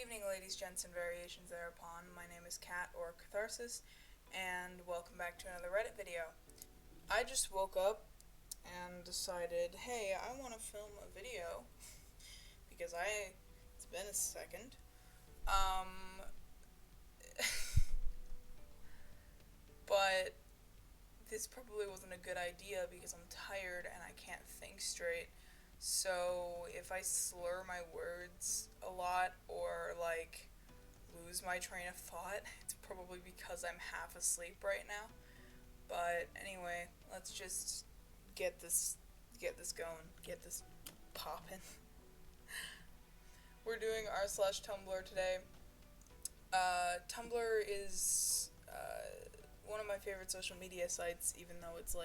evening, ladies, gents, and variations thereupon. My name is Kat, or Catharsis, and welcome back to another Reddit video. I just woke up and decided, hey, I want to film a video, because it's been a second. But this probably wasn't a good idea because I'm tired and I can't think straight. So if I slur my words a lot or lose my train of thought, it's probably because I'm half asleep right now. But anyway, let's just get this going, get this popping. We're doing r/Tumblr today. Tumblr is one of my favorite social media sites, even though it's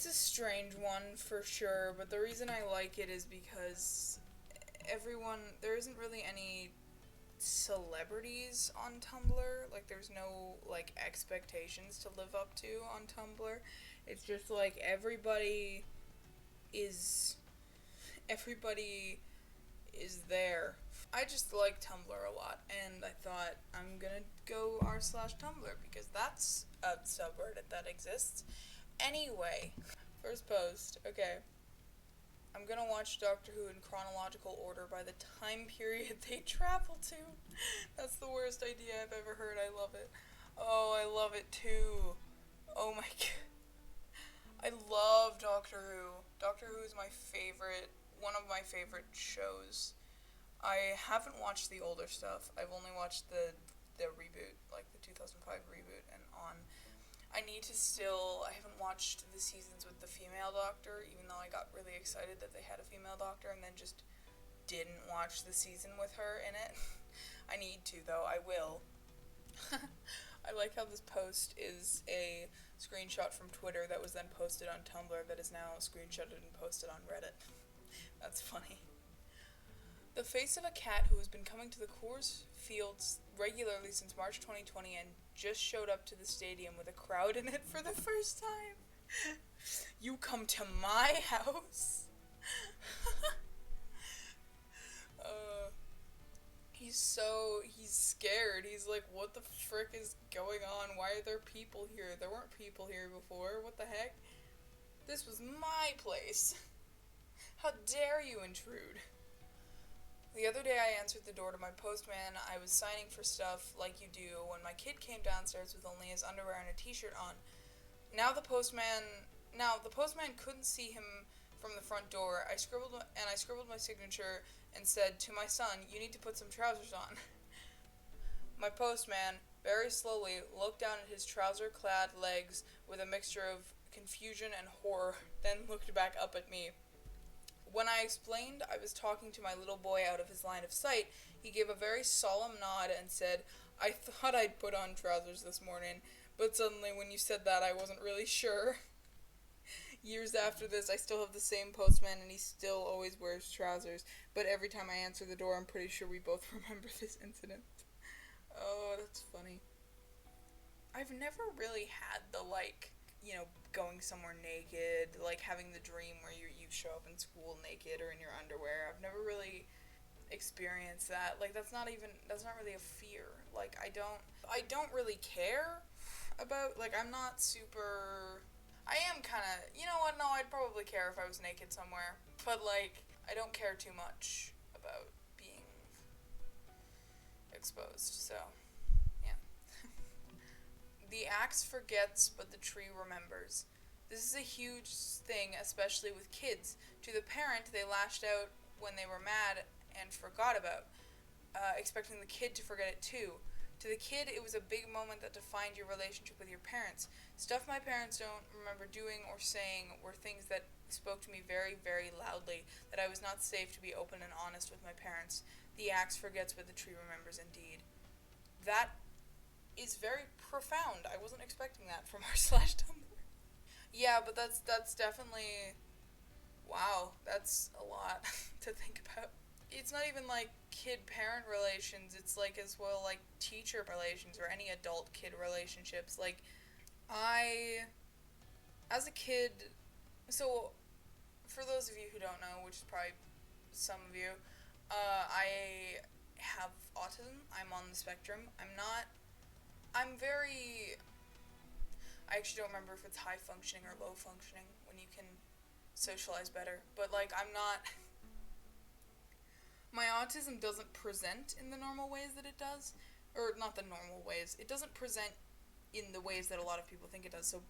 a strange one for sure, but the reason I like it is because there isn't really any celebrities on Tumblr. There's no, expectations to live up to on Tumblr. It's just, is, everybody is there. I just like Tumblr a lot, and I thought I'm gonna go r/Tumblr because that's a subreddit that exists. Anyway, first post. Okay. I'm gonna watch Doctor Who in chronological order by the time period they travel to. That's the worst idea I've ever heard. I love it. Oh, I love it too. Oh my god. I love Doctor Who. Doctor Who is one of my favorite shows. I haven't watched the older stuff. I've only watched the reboot, the 2005 reboot and on. I haven't watched the seasons with the female Doctor, even though I got really excited that they had a female Doctor, and then just didn't watch the season with her in it. I need to, though. I will. I like how this post is a screenshot from Twitter that was then posted on Tumblr that is now screenshotted and posted on Reddit. That's funny. The face of a cat who has been coming to the Coors Fields regularly since March 2020 and just showed up to the stadium with a crowd in it for the first time. You come to my house? He's scared. He's like, what the frick is going on? Why are there people here? There weren't people here before. What the heck? This was my place. How dare you intrude? The other day I answered the door to my postman. I was signing for stuff like you do when my kid came downstairs with only his underwear and a t-shirt on. Now the postman couldn't see him from the front door. I scribbled my signature and said to my son, "You need to put some trousers on." My postman very slowly looked down at his trouser-clad legs with a mixture of confusion and horror, then looked back up at me. When I explained I was talking to my little boy out of his line of sight, he gave a very solemn nod and said, "I thought I'd put on trousers this morning, but suddenly when you said that I wasn't really sure." Years after this, I still have the same postman and he still always wears trousers, but every time I answer the door, I'm pretty sure we both remember this incident. Oh, that's funny. I've never really had the, going somewhere naked, having the dream where you show up in school naked or in your underwear. I've never really experienced that. That's not really a fear. I don't really care about, I'm not super, I am kinda, you know what, no, I'd probably care if I was naked somewhere, but, I don't care too much about being exposed, so, yeah. The axe forgets, but the tree remembers. This is a huge thing, especially with kids. To the parent, they lashed out when they were mad and forgot about, expecting the kid to forget it too. To the kid, it was a big moment that defined your relationship with your parents. Stuff my parents don't remember doing or saying were things that spoke to me very, very loudly, that I was not safe to be open and honest with my parents. The axe forgets, but the tree remembers indeed. That is very profound. I wasn't expecting that from r/Tumblr. Yeah, but that's definitely, wow, that's a lot to think about. It's not even kid-parent relations, it's as well teacher relations or any adult-kid relationships. As a kid, so for those of you who don't know, which is probably some of you, I have autism. I'm on the spectrum. I actually don't remember if it's high functioning or low functioning when you can socialize better. But, like, I'm not... My autism doesn't present in the normal ways that it does. Or, not the normal ways. It doesn't present in the ways that a lot of people think it does. So,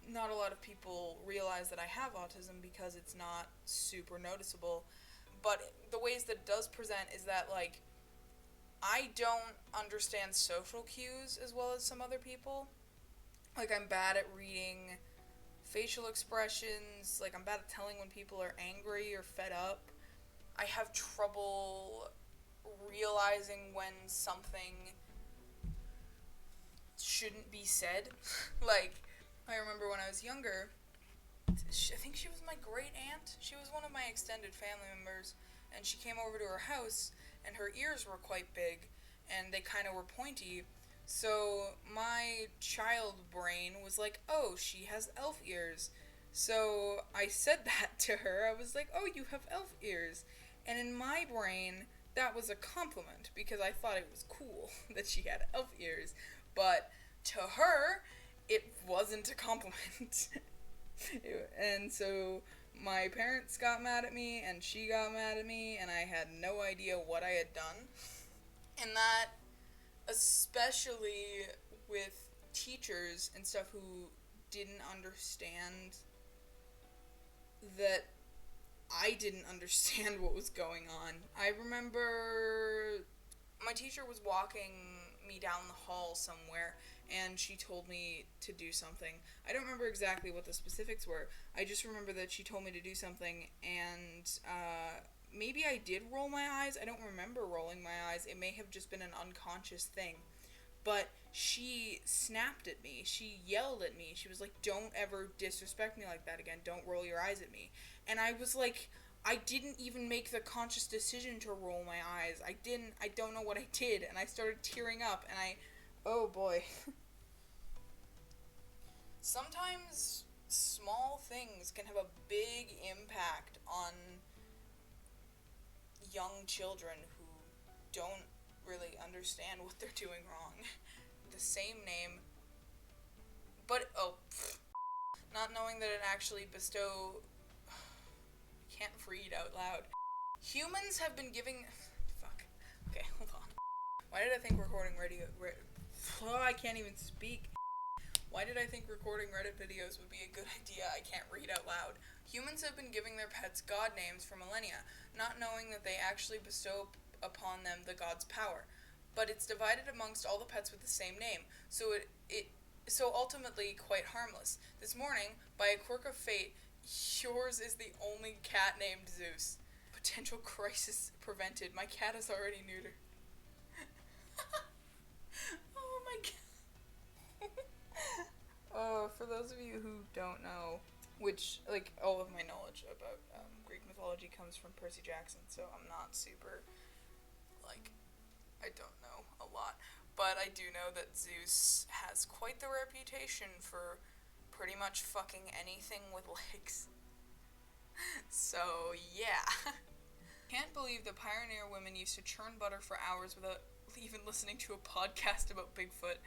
not a lot of people realize that I have autism because it's not super noticeable. But the ways that it does present is that, like, I don't understand social cues as well as some other people. Like, I'm bad at reading facial expressions. Like, I'm bad at telling when people are angry or fed up. I have trouble realizing when something shouldn't be said. Like, I remember when I was younger, I think she was my great aunt. She was one of my extended family members, and she came over to her house, and her ears were quite big, and they kind of were pointy. So my child brain was like, oh, she has elf ears. So I said that to her. I was like, oh, you have elf ears. And in my brain, that was a compliment, because I thought it was cool that she had elf ears. But to her, it wasn't a compliment. And so my parents got mad at me, and she got mad at me, and I had no idea what I had done. And that, especially with teachers and stuff who didn't understand that I didn't understand what was going on. I remember my teacher was walking me down the hall somewhere, and she told me to do something. I don't remember exactly what the specifics were. I just remember that she told me to do something, and maybe I did roll my eyes. I don't remember rolling my eyes. It may have just been an unconscious thing. But she snapped at me. She yelled at me. She was like, don't ever disrespect me like that again. Don't roll your eyes at me. And I was like, I didn't even make the conscious decision to roll my eyes. I don't know what I did. And I started tearing up, and oh boy. Sometimes small things can have a big impact on young children who don't really understand what they're doing wrong. The same name, but not knowing that it actually can't read out loud. Humans have been giving... Fuck. Okay, hold on. Why did I think recording I can't even speak. Why did I think recording Reddit videos would be a good idea? I can't read out loud. Humans have been giving their pets god names for millennia, not knowing that they actually bestow upon them the god's power. But it's divided amongst all the pets with the same name, so so ultimately quite harmless. This morning, by a quirk of fate, yours is the only cat named Zeus. Potential crisis prevented. My cat is already neutered. Oh my god. For those of you who don't know, which, like, all of my knowledge about Greek mythology comes from Percy Jackson, so I'm not super, like, I don't know a lot. But I do know that Zeus has quite the reputation for pretty much fucking anything with legs. So, yeah. Can't believe the pioneer women used to churn butter for hours without even listening to a podcast about Bigfoot.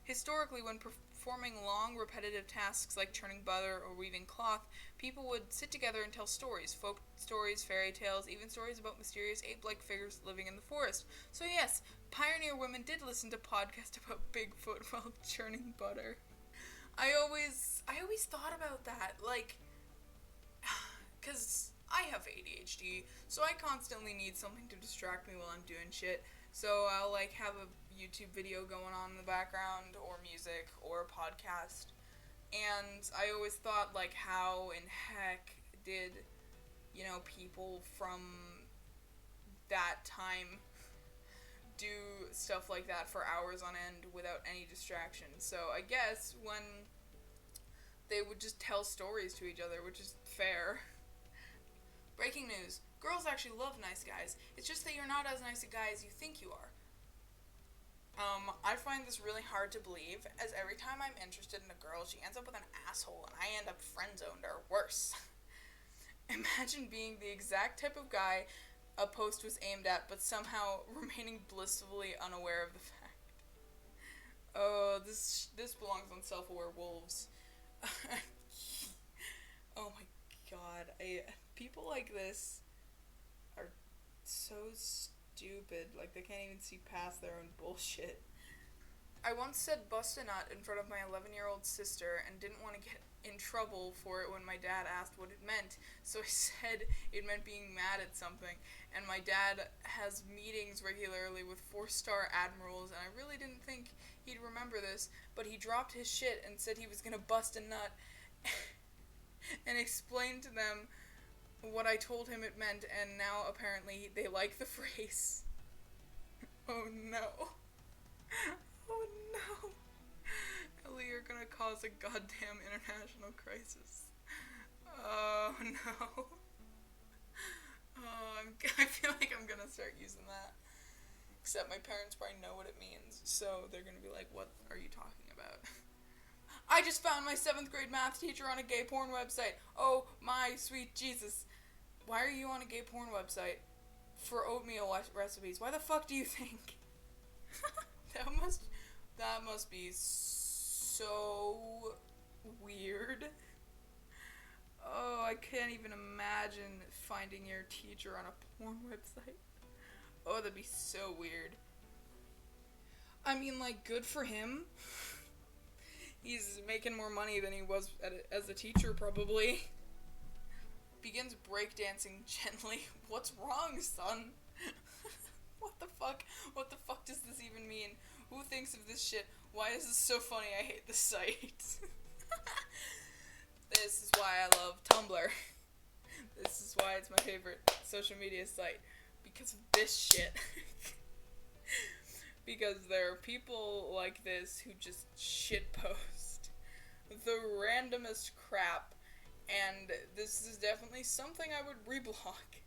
Historically, when performing long, repetitive tasks like churning butter or weaving cloth, people would sit together and tell stories, folk stories, fairy tales, even stories about mysterious ape-like figures living in the forest. So yes, pioneer women did listen to podcasts about Bigfoot while churning butter. I always thought about that, like, because I have ADHD, so I constantly need something to distract me while I'm doing shit. So I'll, like, have a YouTube video going on in the background, or music, or a podcast. And I always thought, like, how in heck did, people from that time do stuff like that for hours on end without any distraction. So I guess when they would just tell stories to each other, which is fair. Breaking news. Girls actually love nice guys. It's just that you're not as nice a guy as you think you are. I find this really hard to believe, as every time I'm interested in a girl, she ends up with an asshole, and I end up friend-zoned, or worse. Imagine being the exact type of guy a post was aimed at, but somehow remaining blissfully unaware of the fact. Oh, this belongs on Self-Aware Wolves. Oh my god, people like this are so stupid. Like, they can't even see past their own bullshit. I once said bust a nut in front of my 11-year-old sister and didn't want to get in trouble for it when my dad asked what it meant, so I said it meant being mad at something. And my dad has meetings regularly with 4-star admirals, and I really didn't think he'd remember this, but he dropped his shit and said he was gonna bust a nut and explained to them what I told him it meant, and now apparently they like the phrase. Oh no. Oh no. Ellie, you're gonna cause a goddamn international crisis. Oh no. Oh, I feel like I'm gonna start using that. Except my parents probably know what it means, so they're gonna be like, what are you talking about? I just found my 7th grade math teacher on a gay porn website. Oh my sweet Jesus. Why are you on a gay porn website? For oatmeal recipes. Why the fuck do you think? That must be so weird. Oh, I can't even imagine finding your teacher on a porn website. Oh, that'd be so weird. I mean, like, good for him. He's making more money than he was as a teacher, probably. Begins breakdancing gently. What's wrong, son? What the fuck? What the fuck does this even mean? Who thinks of this shit? Why is this so funny? I hate this site. This is why I love Tumblr. This is why it's my favorite social media site. Because of this shit. Because there are people like this who just shitpost the randomest crap, and this is definitely something I would reblock.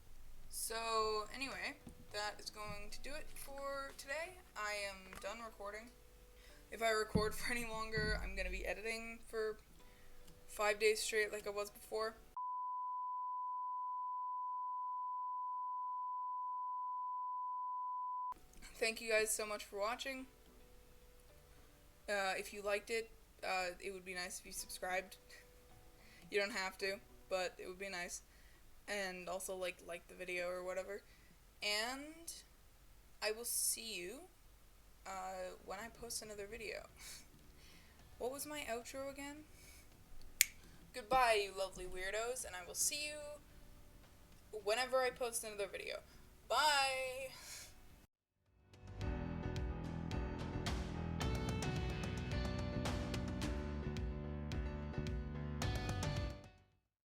So, anyway, that is going to do it for today. I am done recording. If I record for any longer, I'm going to be editing for 5 days straight like I was before. Thank you guys so much for watching. If you liked it, it would be nice if you subscribed. You don't have to, but it would be nice. And also, like the video or whatever. And I will see you when I post another video. What was my outro again? Goodbye, you lovely weirdos, and I will see you whenever I post another video. Bye!